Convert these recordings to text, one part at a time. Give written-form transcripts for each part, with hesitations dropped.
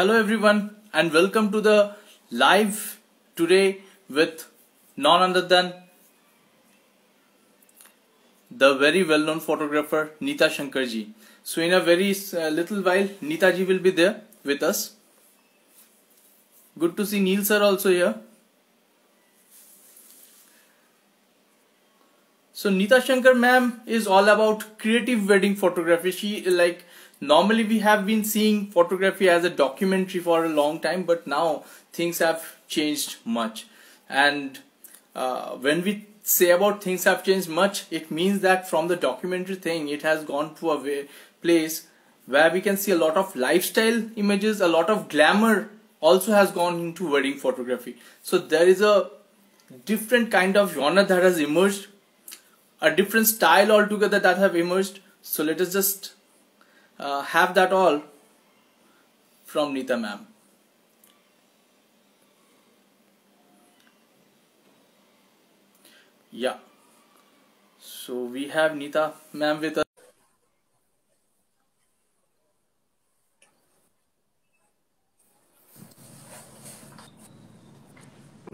Hello everyone and welcome to the live today with none other than the very well-known photographer Neeta Shankar ji. So in a very little while Neeta ji will be there with us. Good to see Neil sir also here. So Neeta Shankar ma'am is all about creative wedding photography. Normally we have been seeing photography as a documentary for a long time, but now things have changed much. And when we say about things have changed much, it means that from the documentary thing, it has gone to a place where we can see a lot of lifestyle images, a lot of glamour also has gone into wedding photography. So there is a different kind of genre that has emerged, a different style altogether that have emerged. So let us just have that all from Neeta ma'am. Yeah, so we have Neeta ma'am with us.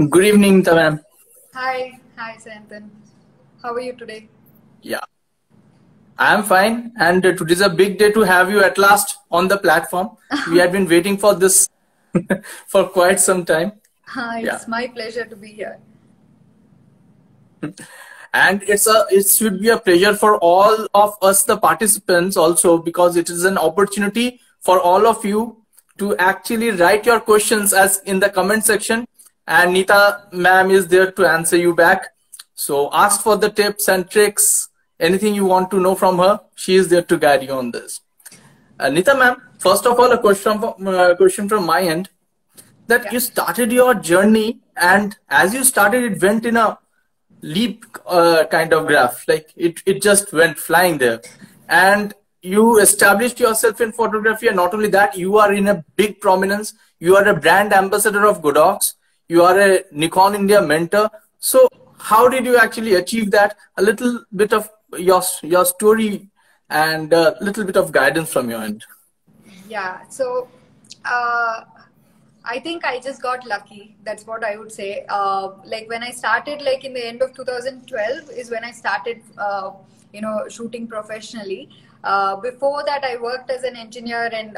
Good evening, Neeta ma'am. Hi, Santan. How are you today? Yeah, I am fine, and today is a big day to have you at last on the platform. We had been waiting for this for quite some time. It's my pleasure to be here. And it should be a pleasure for all of us, the participants, also, because it is an opportunity for all of you to actually write your questions as in the comment section, and Neeta ma'am is there to answer you back. So ask for the tips and tricks, anything you want to know from her. She is there to guide you on this. Neeta ma'am, first of all, a question from my end, that you started your journey, and as you started, it went in a leap kind of graph, like it just went flying there, and you established yourself in photography. And not only that, you are in a big prominence. You are a brand ambassador of Godox. You are a Nikon India mentor. So how did you actually achieve that? A little bit of your story and a little bit of guidance from your end. So I think I just got lucky. That's what I would say. Like when I started, like in the end of 2012 is when I started, shooting professionally. Before that, I worked as an engineer, and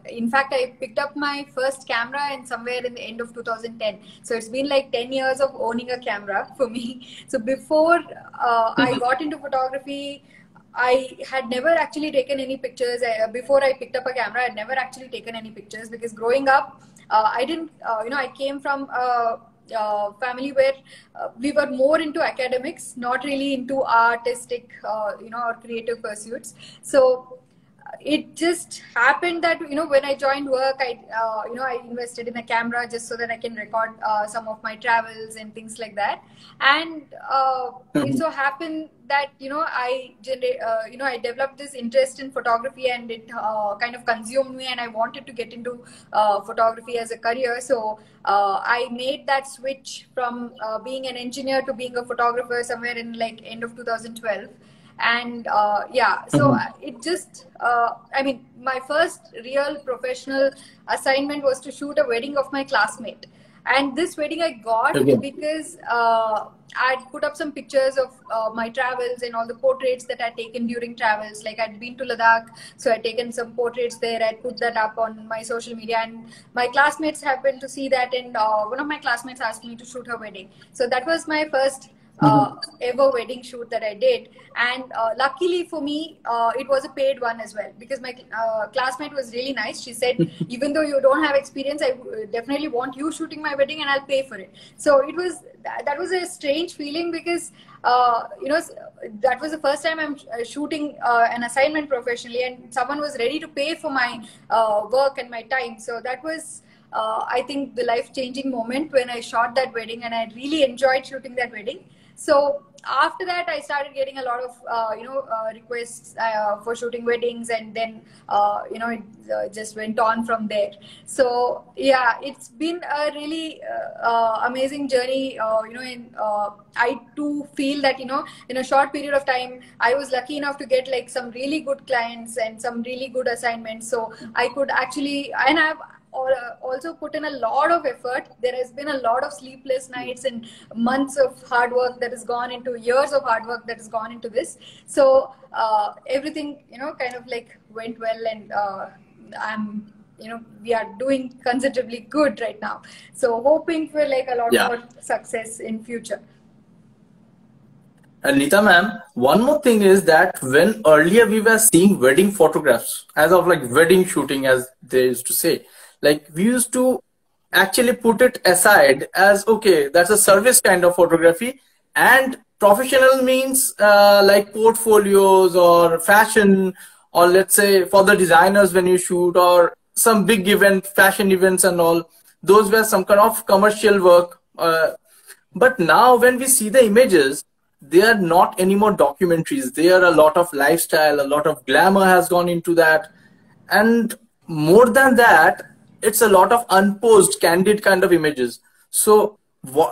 in fact, I picked up my first camera in somewhere in the end of 2010. So it's been like 10 years of owning a camera for me. So before I got into photography, I had never actually taken any pictures. Before I picked up a camera, I had never actually taken any pictures, because growing up, I didn't, I came from a family where we were more into academics, not really into artistic, or creative pursuits. So it just happened that, when I joined work, I invested in a camera just so that I can record some of my travels and things like that. And it so happened that I developed this interest in photography, and it kind of consumed me, and I wanted to get into photography as a career. So I made that switch from being an engineer to being a photographer somewhere in like end of 2012. And it just my first real professional assignment was to shoot a wedding of my classmate. And this wedding I got because I'd put up some pictures of my travels and all the portraits that I'd taken during travels. Like I'd been to Ladakh, so I'd taken some portraits there. I'd put that up on my social media, and my classmates happened to see that, and one of my classmates asked me to shoot her wedding. So that was my first ever wedding shoot that I did. And luckily for me, it was a paid one as well, because my classmate was really nice. She said, even though you don't have experience, I definitely want you shooting my wedding, and I'll pay for it. So it was that was a strange feeling, because that was the first time I'm shooting an assignment professionally, and someone was ready to pay for my work and my time. So that was I think the life-changing moment when I shot that wedding, and I really enjoyed shooting that wedding. So after that, I started getting a lot of requests for shooting weddings, and then it just went on from there. So yeah, it's been a really amazing journey. I too feel that in a short period of time, I was lucky enough to get like some really good clients and some really good assignments. So I could actually, and also put in a lot of effort. There has been a lot of sleepless nights and months of hard work that has gone into, years of hard work that has gone into this. So everything, kind of like went well, and we are doing considerably good right now. So hoping for like a lot more success in future. And Neeta ma'am, one more thing is that when earlier we were seeing wedding photographs, as of like wedding shooting, as they used to say, like we used to actually put it aside as, okay, that's a service kind of photography, and professional means like portfolios or fashion, or let's say for the designers when you shoot, or some big event, fashion events and all, those were some kind of commercial work. But now when we see the images, they are not anymore documentaries. They are a lot of lifestyle, a lot of glamour has gone into that. And more than that, it's a lot of unposed, candid kind of images. So,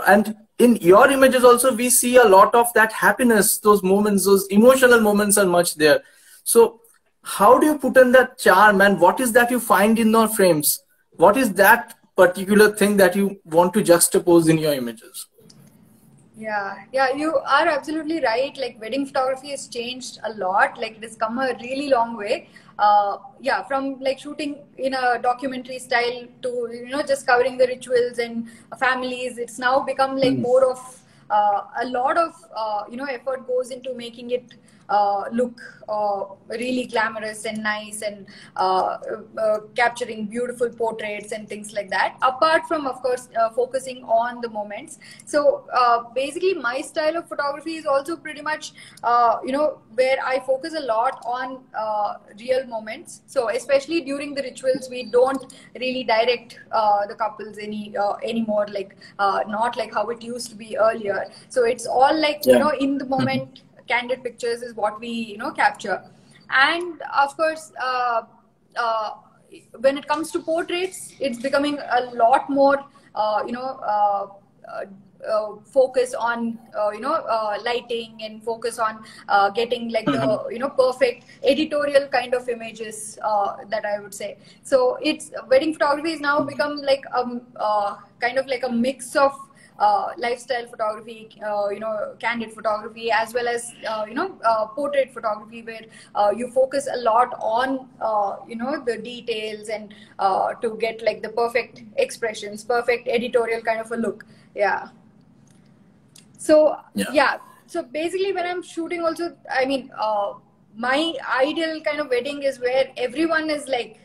and in your images also, we see a lot of that happiness, those moments, those emotional moments are much there. So how do you put in that charm, and what is that you find in your frames? What is that particular thing that you want to juxtapose in your images? Yeah, you are absolutely right. Like wedding photography has changed a lot. Like it has come a really long way. From like shooting in a documentary style to just covering the rituals and families. It's now become like more of a lot of effort goes into making it look really glamorous and nice, and capturing beautiful portraits and things like that, apart from of course focusing on the moments. So basically my style of photography is also pretty much where I focus a lot on real moments. So especially during the rituals, we don't really direct the couples anymore, like not like how it used to be earlier. So it's all like in the moment. Candid pictures is what we capture. And of course when it comes to portraits, it's becoming a lot more focus on lighting, and focus on getting like the perfect editorial kind of images that I would say. So it's wedding photography has now become like kind of like a mix of lifestyle photography, candid photography, as well as portrait photography, where you focus a lot on the details, and to get like the perfect expressions, perfect editorial kind of a look. So so basically when I'm shooting also, I mean my ideal kind of wedding is where everyone is like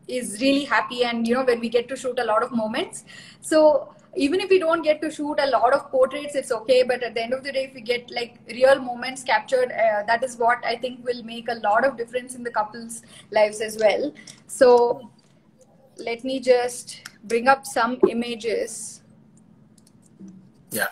is really happy, and when we get to shoot a lot of moments. So even if we don't get to shoot a lot of portraits, it's okay, but at the end of the day, if we get like real moments captured, that is what I think will make a lot of difference in the couple's lives as well. So let me just bring up some images. Yeah.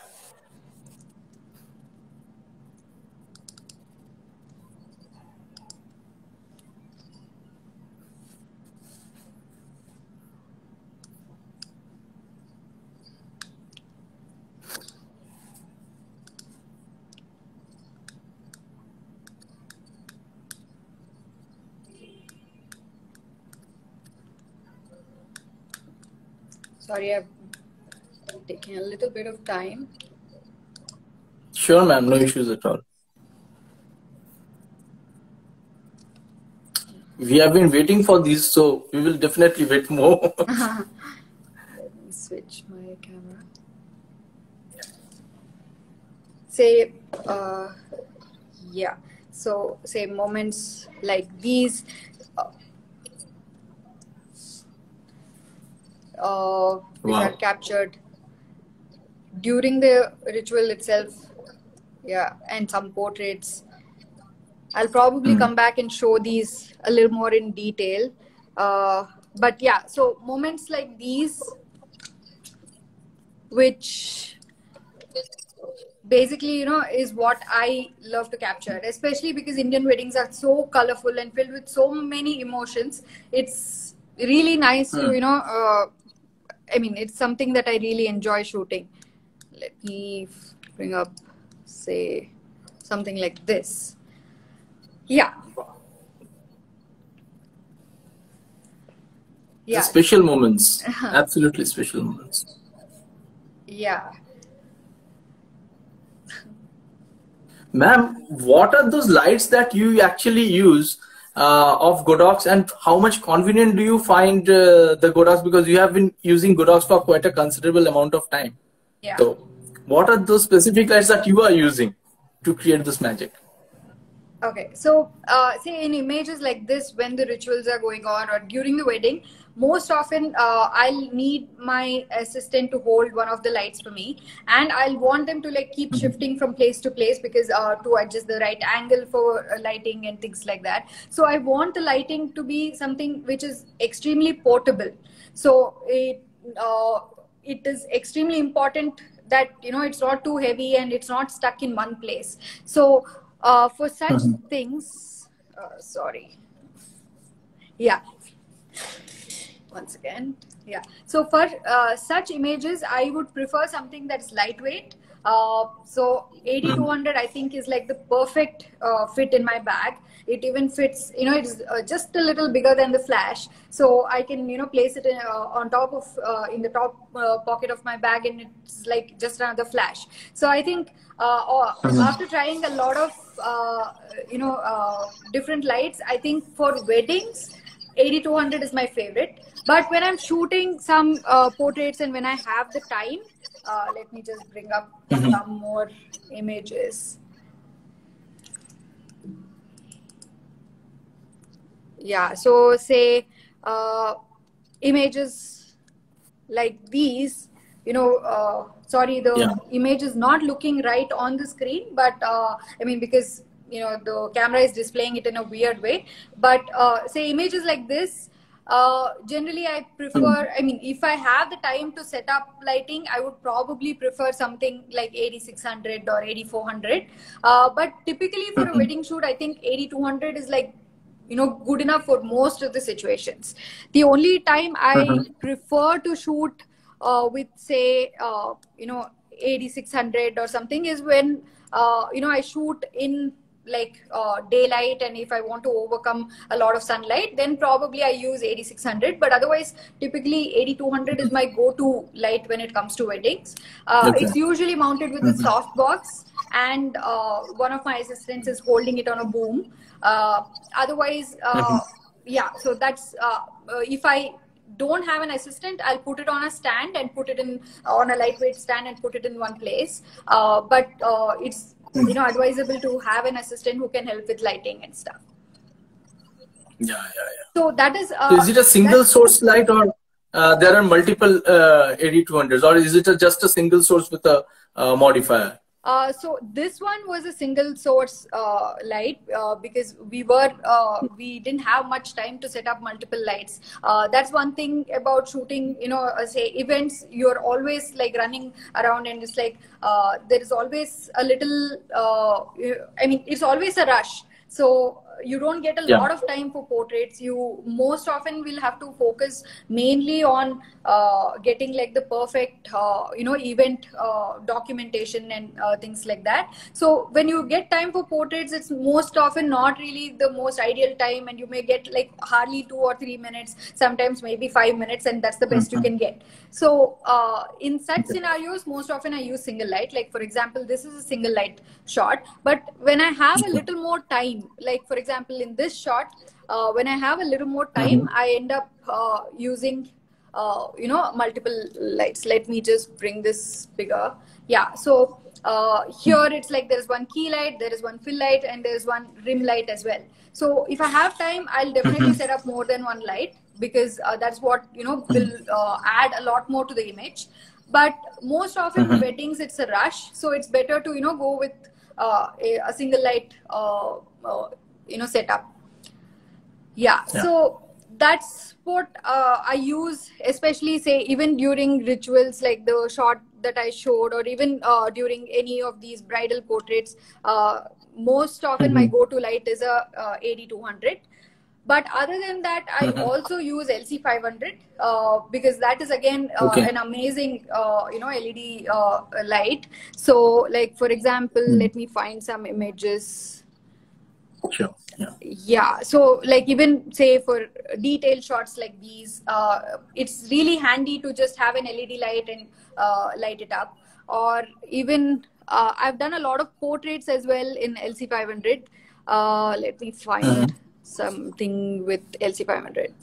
Sorry, I've taken a little bit of time. Sure, ma'am. No issues at all. We have been waiting for these, so we will definitely wait more. Let me switch my camera. Say, so say moments like these. Which are captured during the ritual itself. And some portraits. I'll probably come back and show these a little more in detail. But so moments like these, which basically, is what I love to capture, especially because Indian weddings are so colorful and filled with so many emotions. It's really nice to, I mean, it's something that I really enjoy shooting. Let me bring up, say, something like this. Yeah. Special moments. Absolutely special moments. Yeah. Ma'am, what are those lights that you actually use of Godox, and how much convenient do you find the Godox, because you have been using Godox for quite a considerable amount of time? Yeah. So what are those specific lights that you are using to create this magic? Okay, so say in images like this, when the rituals are going on or during the wedding, most often I'll need my assistant to hold one of the lights for me, and I'll want them to like keep shifting from place to place, because to adjust the right angle for lighting and things like that. So I want the lighting to be something which is extremely portable. So it is extremely important that it's not too heavy and it's not stuck in one place. So for such things, sorry, yeah, once again, yeah. So for such images, I would prefer something that's lightweight. So 8200 I think is like the perfect fit in my bag. It even fits, it's just a little bigger than the flash, so I can place it on top of in the top pocket of my bag, and it's like just another flash. So I think after trying a lot of different lights, I think for weddings 8200 is my favorite. But when I'm shooting some portraits and when I have the time, let me just bring up some more images. Yeah, so say images like these, sorry, the image is not looking right on the screen, but I mean, because the camera is displaying it in a weird way. But say images like this, generally I prefer, I mean, if I have the time to set up lighting, I would probably prefer something like 8600 or 8400. But typically for a wedding shoot, I think 8200 is like good enough for most of the situations. The only time I prefer to shoot with say 8600 or something is when I shoot in like daylight, and if I want to overcome a lot of sunlight, then probably I use 8600. But otherwise, typically 8200 is my go-to light when it comes to weddings. It's usually mounted with a soft box, and one of my assistants is holding it on a boom. Otherwise, yeah, so that's if I don't have an assistant, I'll put it on a stand and put it in on a lightweight stand and put it in one place. But it's advisable to have an assistant who can help with lighting and stuff. Yeah. So that is. So is it a single source light, or there are multiple 8200s, or is it just a single source with a modifier? So this one was a single source light because we didn't have much time to set up multiple lights. That's one thing about shooting, say events, you're always like running around, and it's like there is always a little, I mean, it's always a rush. So you don't get a lot of time for portraits. You most often will have to focus mainly on getting like the perfect event documentation and things like that. So when you get time for portraits, it's most often not really the most ideal time, and you may get like hardly 2 or 3 minutes, sometimes maybe 5 minutes, and that's the best you can get. So in such scenarios, most often I use single light. Like for example, this is a single light shot, but when I have a little more time, like for example in this shot, when I have a little more time, I end up using multiple lights. Let me just bring this bigger. Yeah, so here it's like there's one key light, there is one fill light, and there's one rim light as well. So if I have time, I'll definitely set up more than one light, because that's what will add a lot more to the image. But most often for weddings, it's a rush, so it's better to go with a single light setup. Yeah, so that's what I use, especially say even during rituals like the shot that I showed, or even during any of these bridal portraits. Most often my go-to light is a 8200. But other than that, I also use LC500 because that is again an amazing LED light. So like for example, let me find some images. Sure. Yeah. Yeah, so like even say for detailed shots like these, it's really handy to just have an LED light and light it up. Or even I've done a lot of portraits as well in LC500. Let me find something with LC500.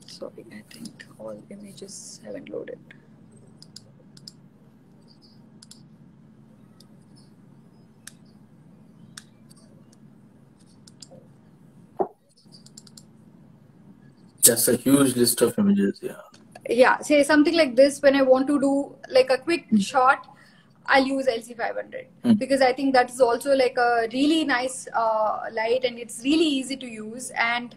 Sorry, I think all images haven't loaded. That's a huge list of images. Yeah. Yeah, say something like this. When I want to do like a quick shot, I'll use LC500 because I think that is also like a really nice light, and it's really easy to use. And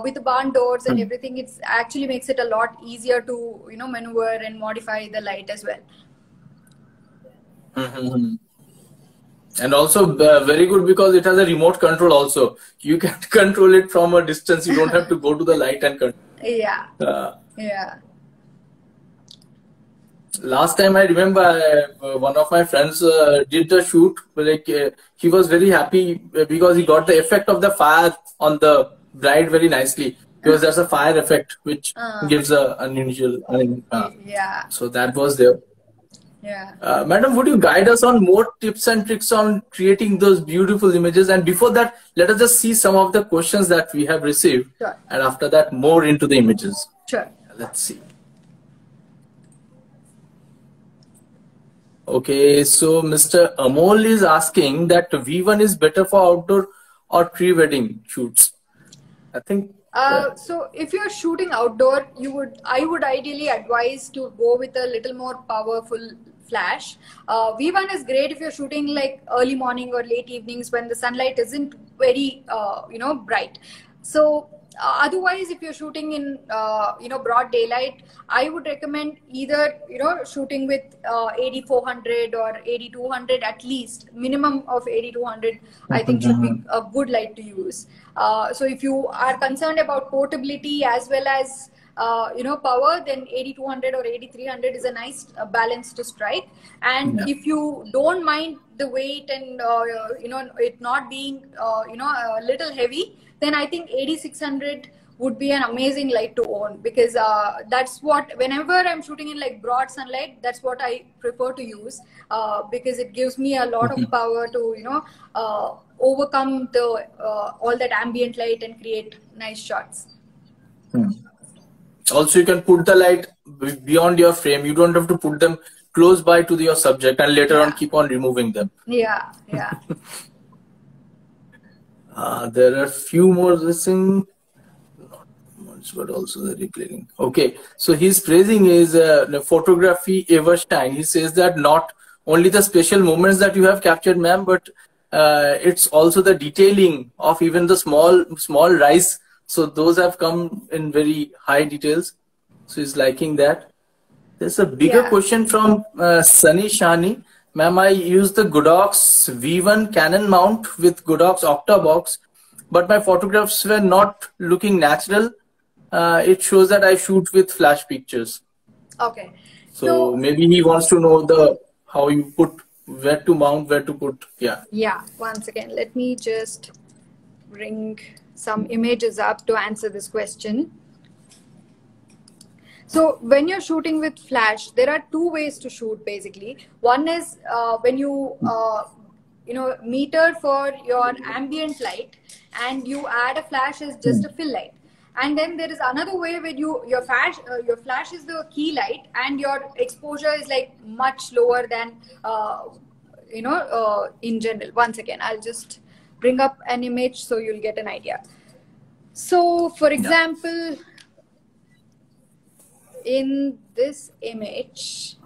with the barn doors and everything, it's actually makes it a lot easier to maneuver and modify the light as well. And also very good because it has a remote control also. You can control it from a distance. You don't have to go to the light and control. Yeah. Yeah. Last time I remember one of my friends did the shoot. Like he was very happy because he got the effect of the fire on the bride very nicely. Because there's a fire effect which gives a unusual. Yeah. So that was there. Yeah. Madam, would you guide us on more tips and tricks on creating those beautiful images? And before that, let us just see some of the questions that we have received. Sure. And after that, more into the images. Sure. Let's see. Okay, so Mr. Amol is asking that V1 is better for outdoor or pre-wedding shoots. I think. So if you're shooting outdoor, I would ideally advise to go with a little more powerful flash. V1 is great if you're shooting like early morning or late evenings when the sunlight isn't very bright. So otherwise, if you're shooting in broad daylight, I would recommend either shooting with AD400 or AD200, at least minimum of AD200. I think should be a good light to use. So if you are concerned about portability as well as power, then AD200 or AD300 is a nice balance to strike. And if you don't mind the weight and it not being a little heavy, then I think AD600 would be an amazing light to own, because that's what, whenever I'm shooting in like broad sunlight, that's what I prefer to use, because it gives me a lot of power to overcome the all that ambient light and create nice shots. Also, you can put the light beyond your frame. You don't have to put them close by to your subject and later on keep on removing them. Yeah. There are a few more listening, but also the reclaiming. Okay, so he's praising his photography Evershine. He says that not only the special moments that you have captured, ma'am, but it's also the detailing of even the small rice. So those have come in very high details. So he's liking that. There's a bigger question from Sunny Shani. Ma'am, I use the Godox V1 Canon mount with Godox Octabox, but my photographs were not looking natural. It shows that I shoot with flash pictures. Okay. So maybe he wants to know how you put, where to mount, where to put. Yeah. Once again, let me just bring some images up to answer this question. So when you're shooting with flash, there are two ways to shoot basically. One is when you meter for your ambient light and you add a flash as just a fill light. And then there is another way where your flash is the key light and your exposure is like much lower than in general. Once again, I'll just bring up an image so you'll get an idea. So for example, in this image,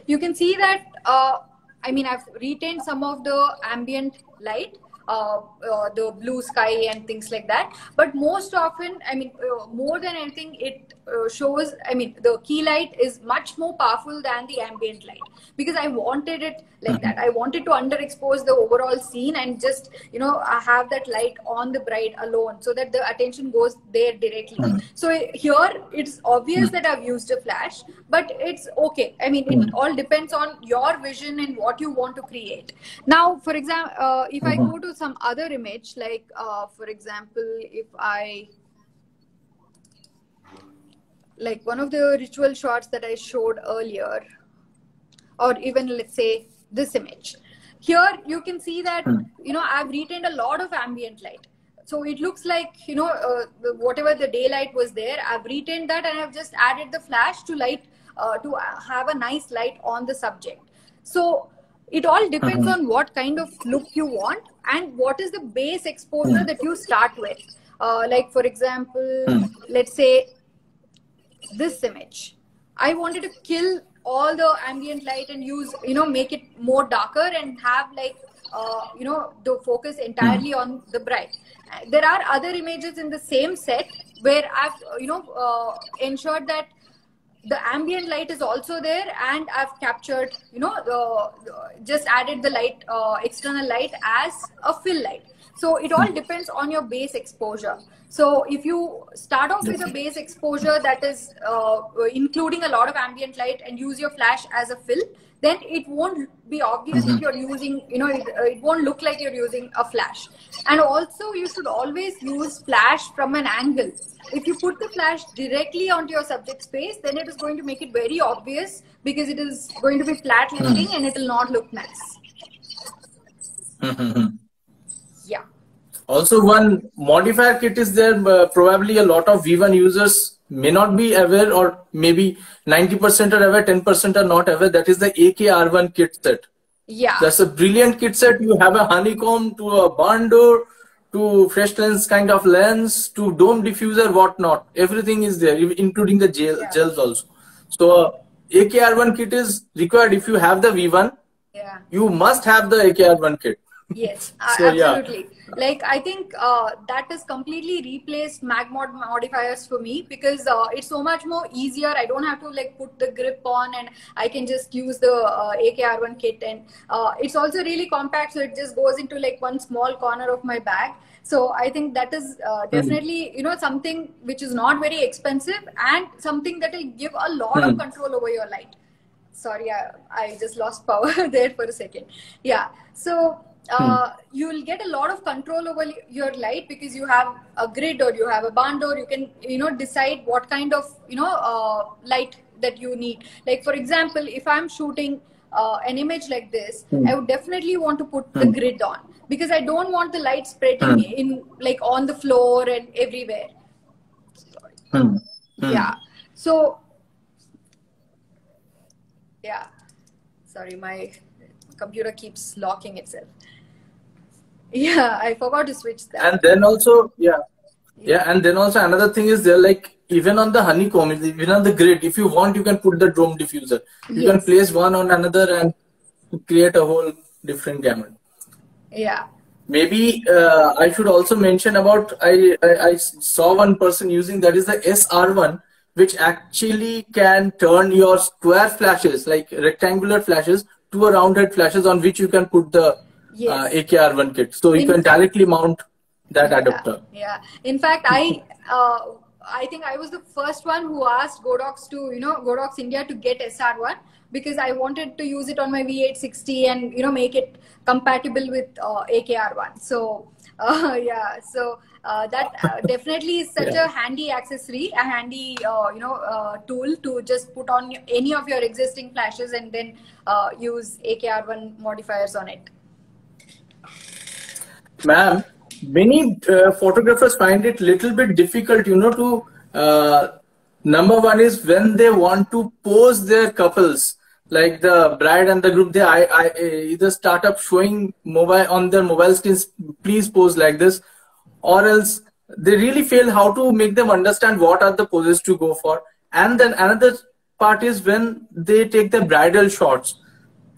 you can see that I've retained some of the ambient light, the blue sky and things like that. But most often, I mean, more than anything, it shows, I mean, the key light is much more powerful than the ambient light, because I wanted it like that. I wanted to underexpose the overall scene and just, you know, have that light on the bride alone, so that the attention goes there directly. So here it's obvious that I've used a flash, but it's okay. I mean, it all depends on your vision and what you want to create. Now, for example, if I go to some other image, like for example, if I, like one of the ritual shots that I showed earlier, or even let's say this image, here you can see that, you know, I've retained a lot of ambient light. So it looks like, you know, whatever the daylight was there, I've retained that, and I've just added the flash to light, to have a nice light on the subject. So it all depends on what kind of look you want and what is the base exposure that you start with. Like for example, let's say this image, I wanted to kill all the ambient light and use, you know, make it more darker and have like, you know, the focus entirely on the bride. There are other images in the same set where I've, you know, ensured that the ambient light is also there, and I've captured, you know, just added the light, external light as a fill light. So it all depends on your base exposure. So if you start off with a base exposure that is including a lot of ambient light and use your flash as a fill, then it won't be obvious if you're using, you know, it won't look like you're using a flash. And also you should always use flash from an angle. If you put the flash directly onto your subject space, then it is going to make it very obvious, because it is going to be flat lifting and it will not look nice. Yeah. Also, one modifier kit is there. Probably a lot of V1 users may not be aware, or maybe 90% are aware, 10% are not aware. That is the AK-R1 kit set. Yeah. That's a brilliant kit set. You have a honeycomb to a barn door to fresh lens kind of lens to dome diffuser, whatnot. Everything is there, including the gels also. So AK-R1 kit is required. If you have the V1, you must have the AK-R1 kit. Yes, so, absolutely. Yeah. Like, I think that has completely replaced mag mod modifiers for me, because it's so much more easier. I don't have to like put the grip on, and I can just use the AK-R1 kit, and it's also really compact, so it just goes into like one small corner of my bag. So I think that is definitely, you know, something which is not very expensive and something that will give a lot of control over your light. Sorry, I just lost power there for a second. Yeah. So you will get a lot of control over your light, because you have a grid or you have a barn door. You can, you know, decide what kind of, you know, light that you need. Like for example, if I'm shooting an image like this, I would definitely want to put the grid on, because I don't want the light spreading in like on the floor and everywhere. Sorry. Yeah. So yeah, sorry, my computer keeps locking itself. Yeah, I forgot to switch that. And then also, and then also another thing is there, like even on the honeycomb, even on the grid, if you want, you can put the dome diffuser. You can place one on another and create a whole different gamut. Yeah. Maybe I should also mention about, I saw one person using, that is the SR1, which actually can turn your square flashes, like rectangular flashes, to a rounded flashes on which you can put the AK-R1 kit. So you can directly mount that adapter. Yeah. In fact, I think I was the first one who asked Godox to, you know, Godox India to get SR1, because I wanted to use it on my V860 and, you know, make it compatible with AK-R1. So yeah, so that definitely is such a handy accessory, a handy you know, tool to just put on any of your existing flashes and then use AK-R1 modifiers on it. Ma'am, many photographers find it little bit difficult, you know, to number one is when they want to pose their couples, like the bride and the group, they either start up showing mobile on their mobile screens, please pose like this, or else they really fail how to make them understand what are the poses to go for. And then another part is when they take the bridal shots.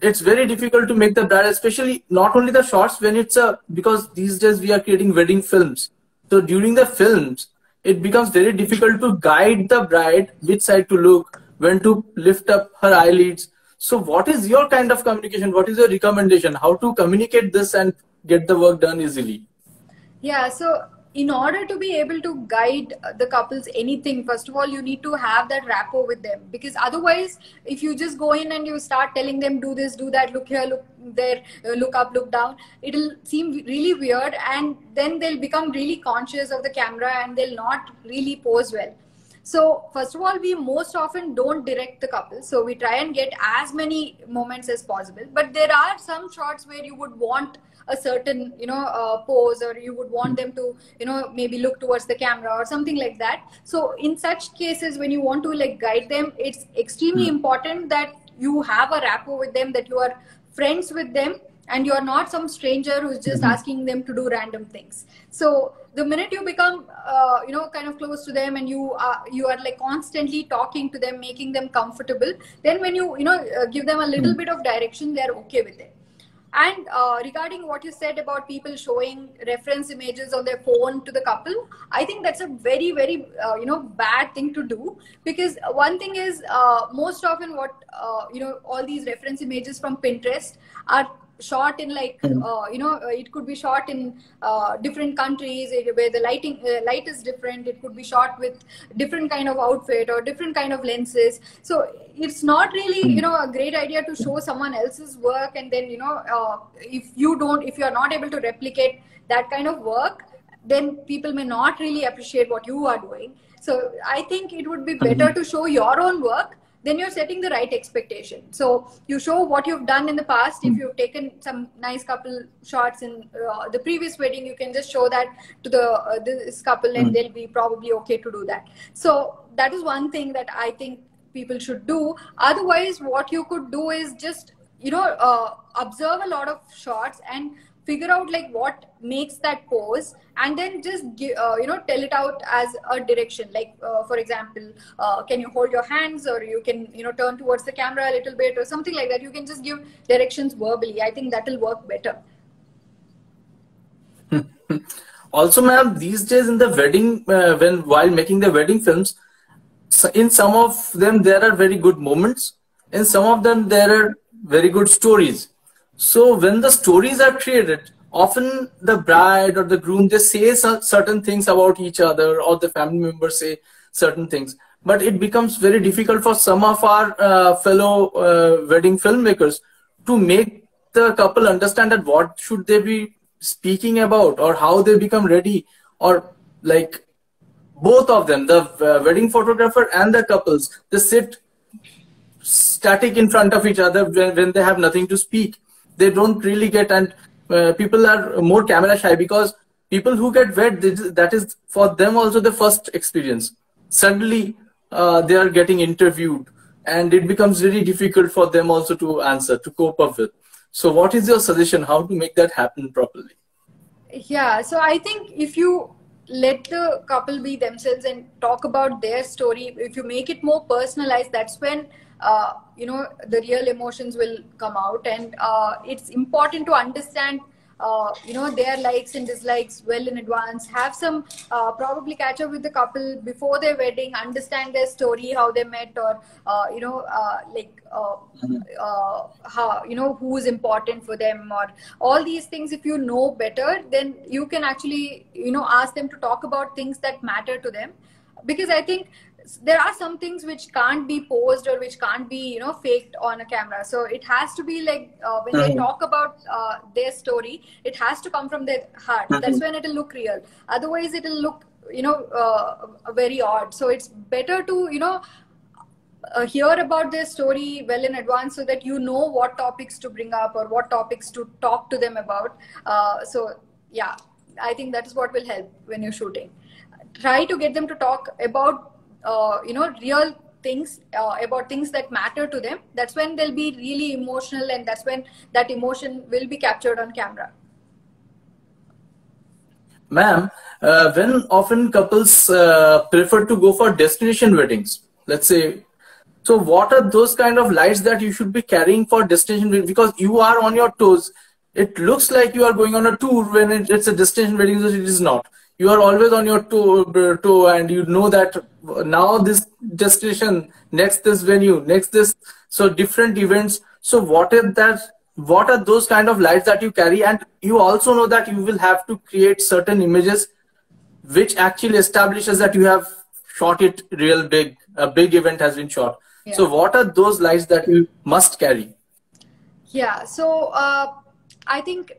it's very difficult to make the bride, especially not only the shots when it's because these days we are creating wedding films. So during the films, it becomes very difficult to guide the bride which side to look, when to lift up her eyelids. So what is your kind of communication? What is your recommendation? How to communicate this and get the work done easily? Yeah, so in order to be able to guide the couples anything, first of all, you need to have that rapport with them, because otherwise, if you just go in and you start telling them, do this, do that, look here, look there, look up, look down, it'll seem really weird, and then they'll become really conscious of the camera and they'll not really pose well. So first of all, we most often don't direct the couple. So we try and get as many moments as possible. But there are some shots where you would want a certain, pose, or you would want them to, maybe look towards the camera or something like that. So in such cases, when you want to like guide them, it's extremely important that you have a rapport with them, that you are friends with them, and you're not some stranger who's just asking them to do random things. So the minute you become, kind of close to them, and you are like constantly talking to them, making them comfortable, then when you, give them a little bit of direction, they're okay with it. And regarding what you said about people showing reference images on their phone to the couple, I think that's a very, very, bad thing to do. Because one thing is, most often what, all these reference images from Pinterest are shot in like, it could be shot in different countries where the light is different. It could be shot with different kind of outfit or different kind of lenses. So it's not really, a great idea to show someone else's work, and then, if you're not able to replicate that kind of work, then people may not really appreciate what you are doing. So I think it would be better to show your own work. Then you're setting the right expectation. So you show what you've done in the past. If you've taken some nice couple shots in the previous wedding, you can just show that to this couple, and they'll be probably okay to do that. So that is one thing that I think people should do. Otherwise, what you could do is just, observe a lot of shots and figure out like what makes that pose, and then just give, tell it out as a direction. Like, for example, can you hold your hands, or you can, turn towards the camera a little bit, or something like that. You can just give directions verbally. I think that will work better. Also, ma'am, these days in the wedding, while making the wedding films, in some of them there are very good moments, in some of them there are very good stories. So when the stories are created, often the bride or the groom, they say certain things about each other, or the family members say certain things. But it becomes very difficult for some of our fellow wedding filmmakers to make the couple understand that what should they be speaking about, or how they become ready, or like both of them, the wedding photographer and the couples, they sit static in front of each other when they have nothing to speak. They don't really get, and people are more camera shy, because people who get wed, that is for them also the first experience. Suddenly they are getting interviewed, and it becomes really difficult for them also to answer, to cope up with. So what is your suggestion, how to make that happen properly? Yeah, so I think if you let the couple be themselves and talk about their story, if you make it more personalized, that's when the real emotions will come out. And it's important to understand their likes and dislikes well in advance. Have some probably catch up with the couple before their wedding, understand their story, how they met, or how, who's important for them, or all these things. If you know better, then you can actually ask them to talk about things that matter to them. Because I think there are some things which can't be posed, or which can't be faked on a camera. So it has to be like when they talk about their story, it has to come from their heart. That's when it'll look real. Otherwise it'll look very odd. So it's better to hear about their story well in advance, so that you know what topics to bring up or what topics to talk to them about. So yeah, I think that is what will help when you're shooting. Try to get them to talk about real things, about things that matter to them. That's when they'll be really emotional, and that's when that emotion will be captured on camera. Ma'am, when often couples prefer to go for destination weddings, let's say, So what are those kind of lights that you should be carrying for destination wedding? Because you are on your toes. It looks like you are going on a tour when it's a destination wedding. It is not. You are always on your toe, and you know that now this destination, next this venue, next this, so different events. So what is that? What are those kind of lights that you carry? And you also know that you will have to create certain images which actually establishes that you have shot it real big. A big event has been shot. Yeah. So what are those lights that you must carry? Yeah, so I think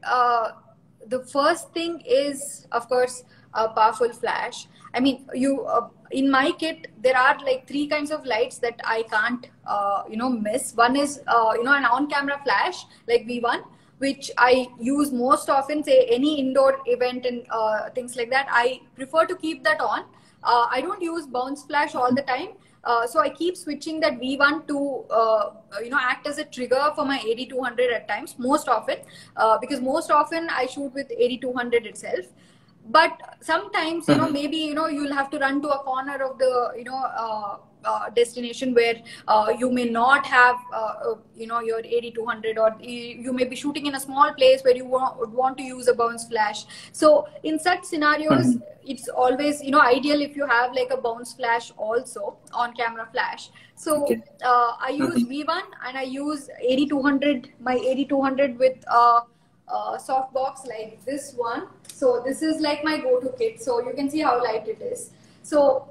the first thing is, of course, a powerful flash. I mean, in my kit, there are like 3 kinds of lights that I can't, miss. One is, an on-camera flash, like V1, which I use most often, say any indoor event and things like that. I prefer to keep that on. I don't use bounce flash all the time. So I keep switching that V1 to, act as a trigger for my AD200 at times, most often, because most often I shoot with AD200 itself. But sometimes, maybe, you'll have to run to a corner of the, destination where you may not have, your AD200, or you may be shooting in a small place where you would want to use a bounce flash. So in such scenarios, it's always, ideal if you have like a bounce flash also, on camera flash. So I use V1 and I use AD200, my AD200 with softbox like this one. So this is like my go-to kit. So you can see how light it is. So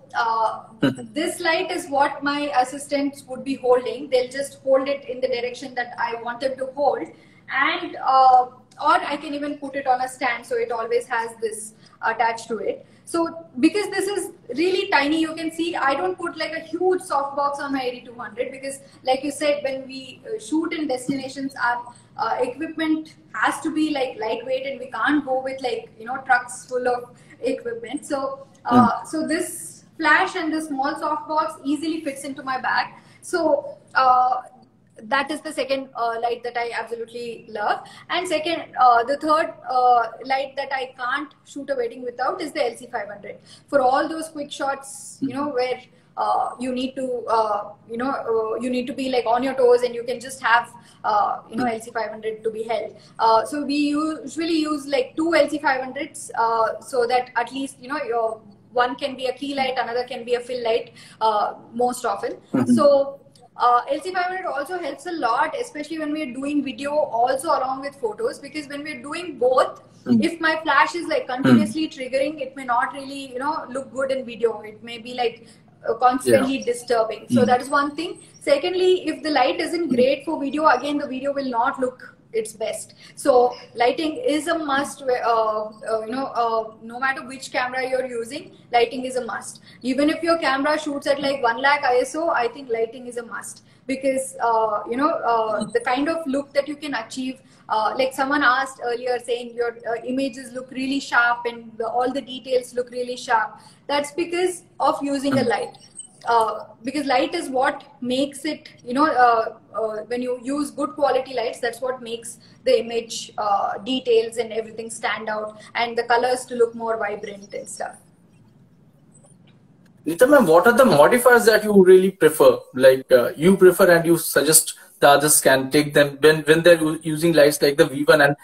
this light is what my assistants would be holding. They'll just hold it in the direction that I want them to hold, and or I can even put it on a stand, so it always has this attached to it. So because this is really tiny, you can see I don't put like a huge softbox on my AD200, because like you said, when we shoot in destinations, our equipment has to be like lightweight, and we can't go with like, trucks full of equipment. So so this flash and the small softbox easily fits into my bag. So that is the second light that I absolutely love. And second, the third light that I can't shoot a wedding without is the LC500. For all those quick shots, where you need to, you need to be like on your toes, and you can just have, LC500 to be held. So we usually use like 2 LC500s, so that at least, your one can be a key light, another can be a fill light, most often. So LC500 also helps a lot, especially when we're doing video also along with photos, because when we're doing both, if my flash is like continuously triggering, it may not really, look good in video. It may be like constantly disturbing. So that is one thing. Secondly, if the light isn't great for video, again, the video will not look its best. So lighting is a must. No matter which camera you're using, lighting is a must. Even if your camera shoots at like 1 lakh ISO, I think lighting is a must, because the kind of look that you can achieve, like someone asked earlier, saying your images look really sharp and all the details look really sharp. That's because of using a light. Because light is what makes it, when you use good quality lights, that's what makes the image details and everything stand out, and the colors to look more vibrant and stuff. Neeta ma'am, what are the modifiers that you really prefer? Like you prefer and you suggest the others can take them when they're using lights like the V1 and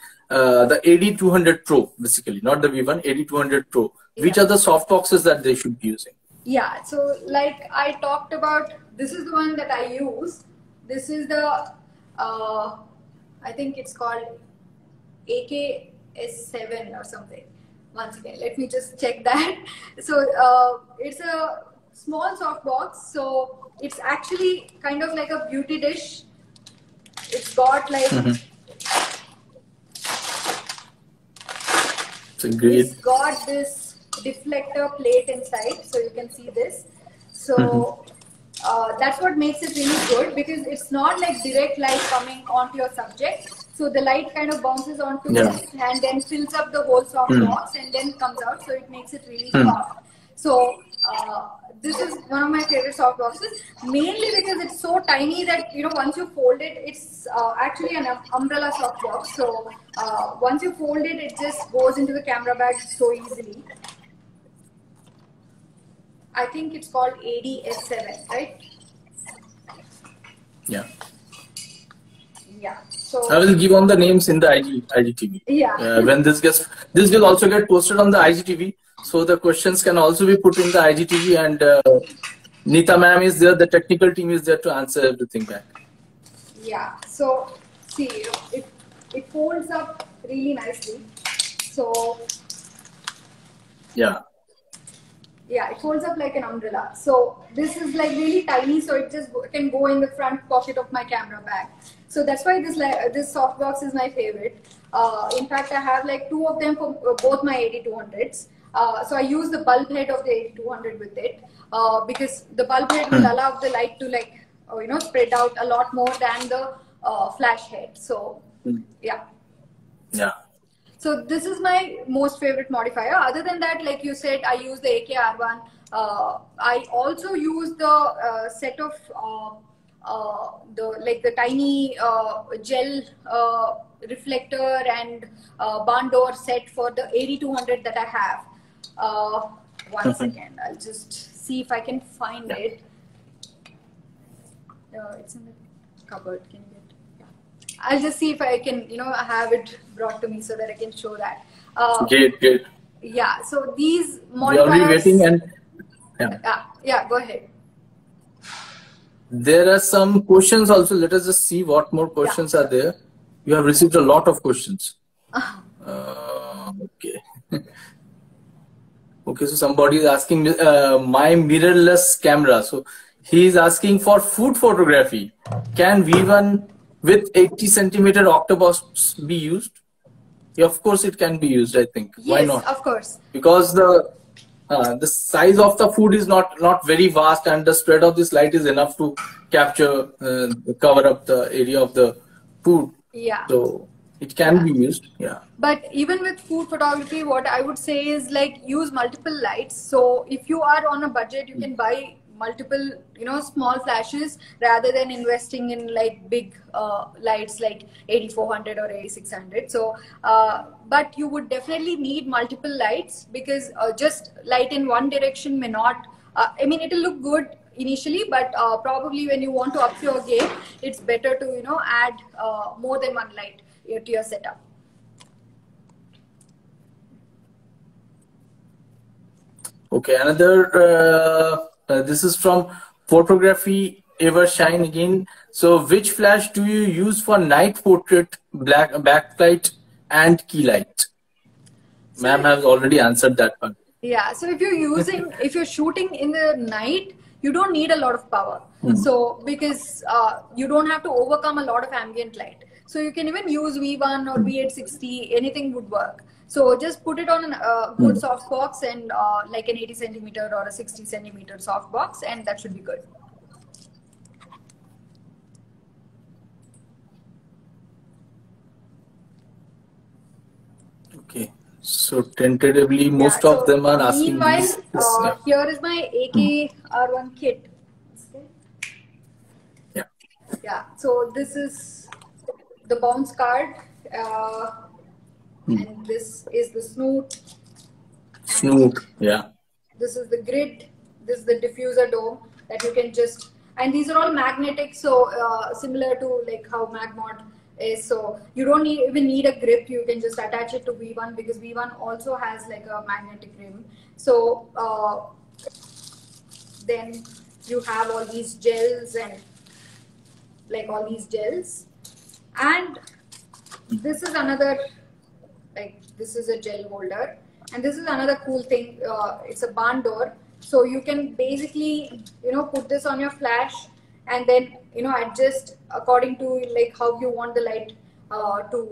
the AD200 Pro, basically, not the V1, AD200 Pro. Which are the soft boxes that they should be using? Yeah, so like I talked about, this is the one that I use. This is the, I think it's called AKS7 or something. Once again, let me just check that. So it's a small softbox. So it's actually kind of like a beauty dish. It's got like, it's got this deflector plate inside, so you can see this. So that's what makes it really good, because it's not like direct light coming onto your subject. So the light kind of bounces onto it and then fills up the whole soft box and then comes out. So it makes it really soft. So this is one of my favorite soft boxes, mainly because it's so tiny that, once you fold it, it's actually an umbrella soft box. So once you fold it, it just goes into the camera bag so easily. I think it's called ADS7, right? Yeah. Yeah. So I will give on the names in the IGTV. yeah. When this will also get posted on the IGTV, so the questions can also be put in the IGTV, and Neeta ma'am is there. The technical team is there to answer everything back. Yeah. So see, it folds up really nicely. So Yeah. yeah, it folds up like an umbrella. So this is like really tiny, so it just can go in the front pocket of my camera bag. So that's why this softbox is my favorite. In fact, I have like 2 of them for both my 8200s. So I use the bulb head of the 8200 with it because the bulb head will allow the light to like spread out a lot more than the flash head. So yeah. Yeah. So this is my most favorite modifier. Other than that, like you said, I use the AKR1. I also use the set of the tiny gel reflector and barn door set for the 8200 that I have. One second, I'll just see if I can find it. It's in the cupboard. Can you get? I'll just see if I can, have it brought to me so that I can show that. Great. Yeah. So these modifiers. We are waiting and yeah. Go ahead. There are some questions also. Let us just see what more questions are there. You have received a lot of questions. Okay. Okay. So somebody is asking my mirrorless camera. So he is asking for food photography. Can V1 with 80 centimeter octopus be used? Yeah, of course it can be used, I think. Yes, why not? Of course. Because the size of the food is not very vast, and the spread of this light is enough to capture, cover up the area of the food. Yeah. So it can be used. Yeah. But even with food photography, what I would say is like use multiple lights. So if you are on a budget, you can buy multiple small flashes rather than investing in like big lights like 8400 or 8600. So but you would definitely need multiple lights because just light in one direction may not it'll look good initially, but probably when you want to up your game, it's better to add more than one light to your setup. Okay, another this is from Photography Ever Shine again. So which flash do you use for night portrait, black backlight and key light? So ma'am has already answered that one. Yeah, so if you're shooting in the night, you don't need a lot of power. So because you don't have to overcome a lot of ambient light. So you can even use V1 or V860, anything would work. So just put it on a good softbox and like an 80 centimeter or a 60 centimeter softbox, and that should be good. Okay. So tentatively, most of them are asking. Meanwhile, here is my AKR1 kit. Yeah. Yeah. So this is the bounce card. And this is the snoot. Yeah. This is the grid. This is the diffuser dome that you can just, and these are all magnetic, so similar to like how MagMod is. So you don't even need a grip. You can just attach it to V1 because V1 also has like a magnetic rim. So then you have all these gels and like all these gels, and this is another. Like this is a gel holder, and this is another cool thing. It's a barn door, so you can basically put this on your flash, and then adjust according to like how you want the light to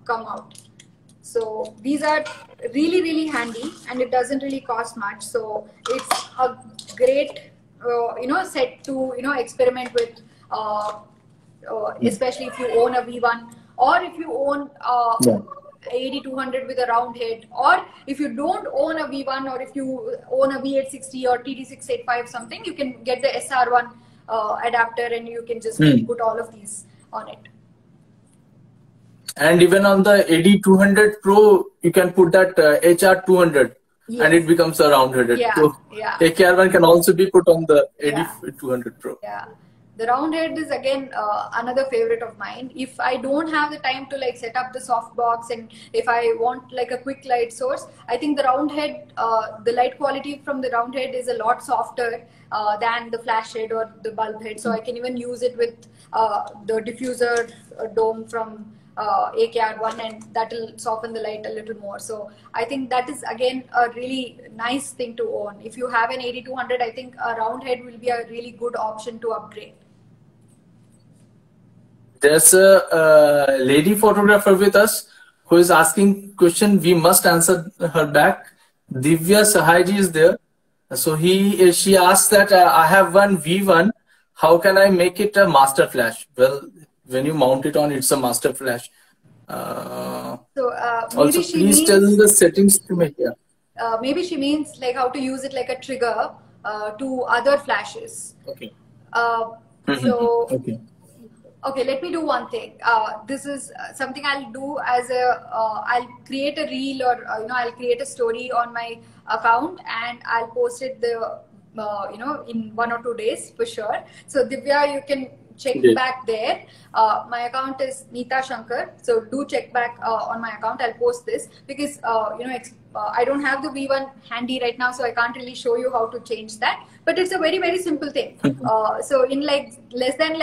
come out. So these are really handy, and it doesn't really cost much. So it's a great set to experiment with, especially if you own a V1 or if you own 8200 with a round head, or if you don't own a V1 or if you own a V860 or TD685 something, you can get the SR1 adapter and you can just put all of these on it. And even on the AD200 Pro, you can put that HR200 and it becomes a round headed. Yeah, so AKR1 can also be put on the AD200 Pro. Yeah. The round head is again another favorite of mine. If I don't have the time to like set up the softbox, and if I want like a quick light source, I think the round head, the light quality from the round head is a lot softer than the flash head or the bulb head. So I can even use it with the diffuser dome from AKR1, and that will soften the light a little more. So I think that is again a really nice thing to own. If you have an 8200, I think a round head will be a really good option to upgrade. There's a lady photographer with us who is asking question. We must answer her back. Divya Sahaji is there. So she asks that I have one V1. How can I make it a master flash? Well, when you mount it on, it's a master flash. Also, please tell the settings to make it. Maybe she means like how to use it like a trigger to other flashes. Okay. So. Okay. Okay, let me do one thing. This is something I'll do as a, I'll create a reel, or I'll create a story on my account, and I'll post it in 1 or 2 days for sure. So Divya, you can check back there. My account is Neeta Shankar, so do check back on my account. I'll post this because I don't have the V1 handy right now, so I can't really show you how to change that. But it's a very, very simple thing. So in like less than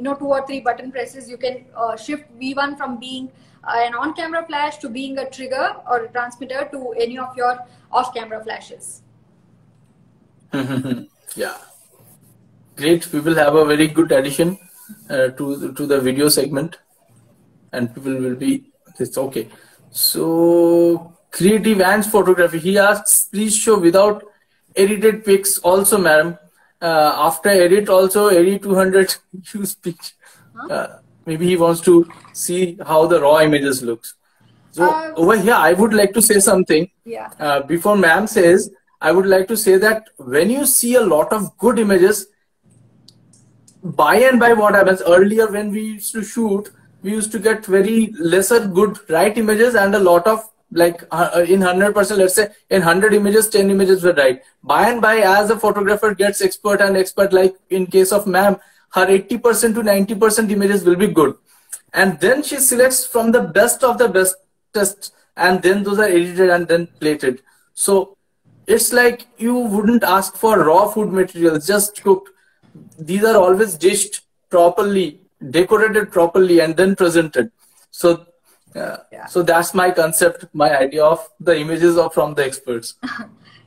2 or 3 button presses, you can shift V1 from being an on-camera flash to being a trigger or a transmitter to any of your off-camera flashes. Yeah. Great. We will have a very good addition to the video segment, and people will be, it's okay. So Creative Ants Photography, he asks, please show without edited pics also, madam. After edit also 8200 use picture. Maybe he wants to see how the raw images looks. So over here, I would like to say something. Yeah. Before ma'am says, I would like to say that when you see a lot of good images, by and by what happens, earlier when we used to shoot, we used to get very lesser good right images, and a lot of like in 100%, let's say in 100 images, 10 images were right. By and by, as a photographer gets expert, like in case of ma'am, her 80% to 90% images will be good. And then she selects from the best of the best tests, and then those are edited and then plated. So it's like you wouldn't ask for raw food materials, just cooked. These are always dished properly, decorated properly, and then presented. So, so that's my concept, my idea of the images from the experts.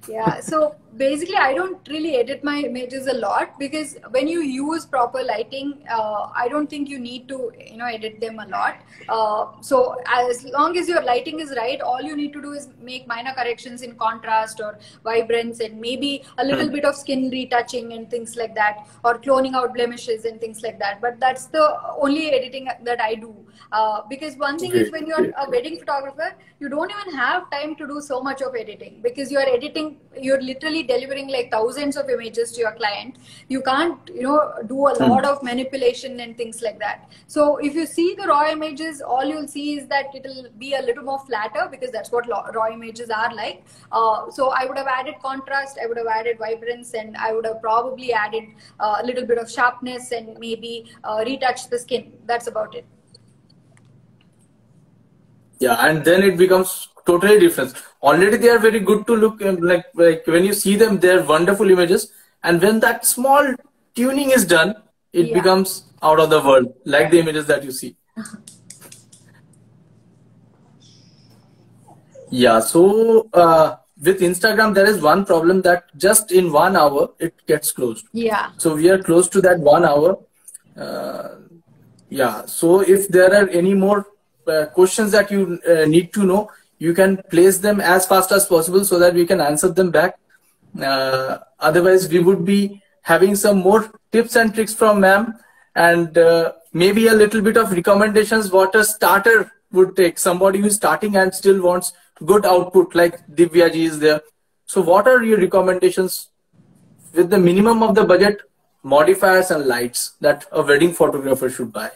Yeah, so basically I don't really edit my images a lot, because when you use proper lighting, I don't think you need to edit them a lot. So as long as your lighting is right, all you need to do is make minor corrections in contrast or vibrance, and maybe a little bit of skin retouching and things like that, or cloning out blemishes and things like that. But that's the only editing that I do, because one thing is, when you're a wedding photographer, you don't even have time to do so much of editing, because you're literally delivering like thousands of images to your client. You can't do a lot of manipulation and things like that. So if you see the raw images, all you'll see is that it'll be a little more flatter, because that's what raw images are like. So I would have added contrast, I would have added vibrance, and I would have probably added a little bit of sharpness, and maybe retouched the skin. That's about it. Yeah, and then it becomes totally different. Already they are very good to look, like when you see them, they're wonderful images. And when that small tuning is done, it becomes out of the world, like the images that you see. Yeah, so with Instagram, there is one problem, that just in 1 hour, it gets closed. Yeah. So we are close to that 1 hour. Yeah, so if there are any more questions that you need to know, you can place them as fast as possible so that we can answer them back. Otherwise, we would be having some more tips and tricks from ma'am, and maybe a little bit of recommendations what a starter would take. Somebody who is starting and still wants good output, like Divya ji is there. So what are your recommendations with the minimum of the budget, modifiers and lights that a wedding photographer should buy?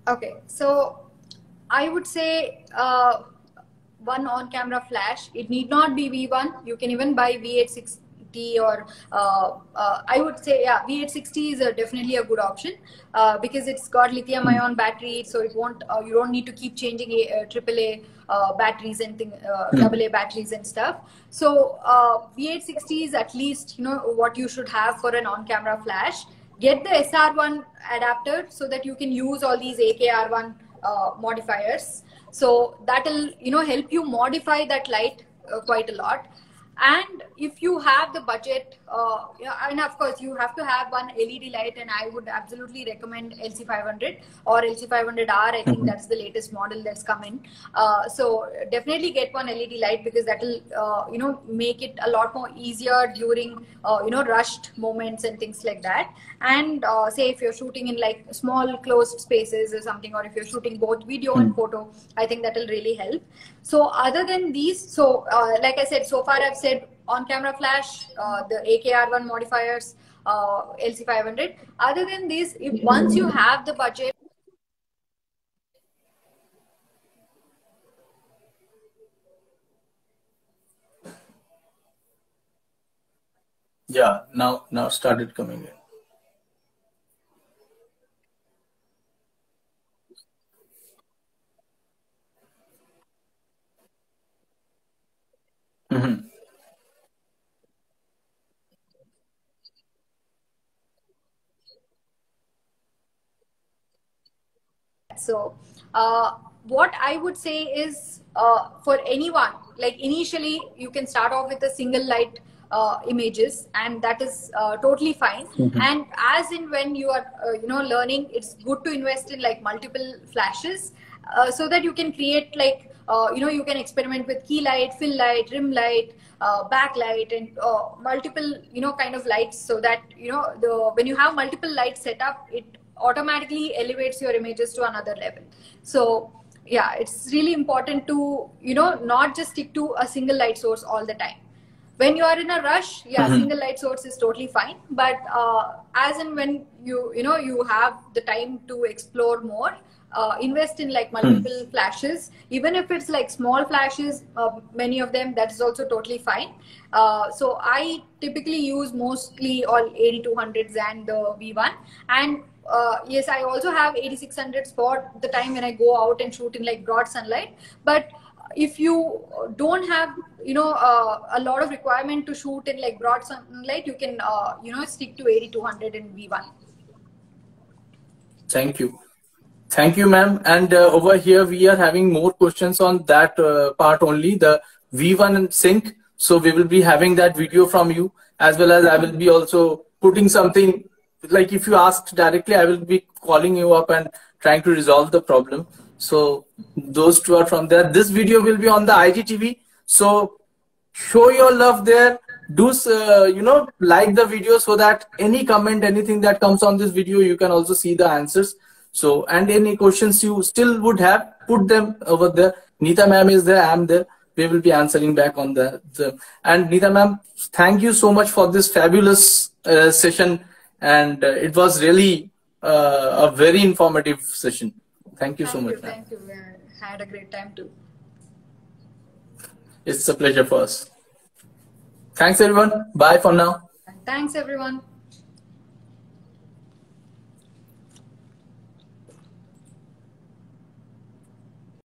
Okay, so I would say one on-camera flash. It need not be V1. You can even buy V8 V850 or I would say, yeah, V860 is definitely a good option because it's got lithium-ion battery, so it won't. You don't need to keep changing AAA batteries and AA batteries and stuff. So V860 is at least what you should have for an on-camera flash. Get the SR1 adapter so that you can use all these AKR1 modifiers. So that'll help you modify that light quite a lot. And if you have the budget, and of course you have to have one LED light, and I would absolutely recommend LC500 or LC500R. I think that's the latest model that's coming. So definitely get one LED light because that will make it a lot more easier during rushed moments and things like that. And say if you're shooting in like small closed spaces or something, or if you're shooting both video and photo, I think that will really help. So other than these, so like I said, so far I've said on-camera flash, the AKR1 modifiers, LC500. Other than this, if once you have the budget, Yeah, now started coming in. so what I would say is for anyone, like initially you can start off with a single light images, and that is totally fine. And as in when you are learning, it's good to invest in like multiple flashes so that you can create like you can experiment with key light, fill light, rim light, backlight, and multiple kind of lights, so that when you have multiple lights set up, it automatically elevates your images to another level. So yeah, it's really important to not just stick to a single light source all the time. When you are in a rush, yeah, single light source is totally fine. But as and when you have the time to explore more, invest in like multiple flashes, even if it's like small flashes, many of them, that is also totally fine. So I typically use mostly all 8200s and the V1, and yes, I also have 8600s for the time when I go out and shoot in like broad sunlight. But if you don't have a lot of requirement to shoot in like broad sunlight, you can stick to 8200 and V1. Thank you, ma'am. And over here we are having more questions on that part only, the V1 and sync. So we will be having that video from you, as well as I will be also putting something, like if you ask directly, I will be calling you up and trying to resolve the problem. So those two are from there. This video will be on the IGTV. So show your love there. Do like the video, so that any comment, anything that comes on this video, you can also see the answers. So, and any questions you still would have, put them over there. Neeta ma'am is there, I'm there. We will be answering back on and Neeta ma'am, thank you so much for this fabulous session. And it was really a very informative session. Thank you so much. Thank you. I had a great time too. It's a pleasure for us. Thanks everyone. Bye for now. Thanks everyone.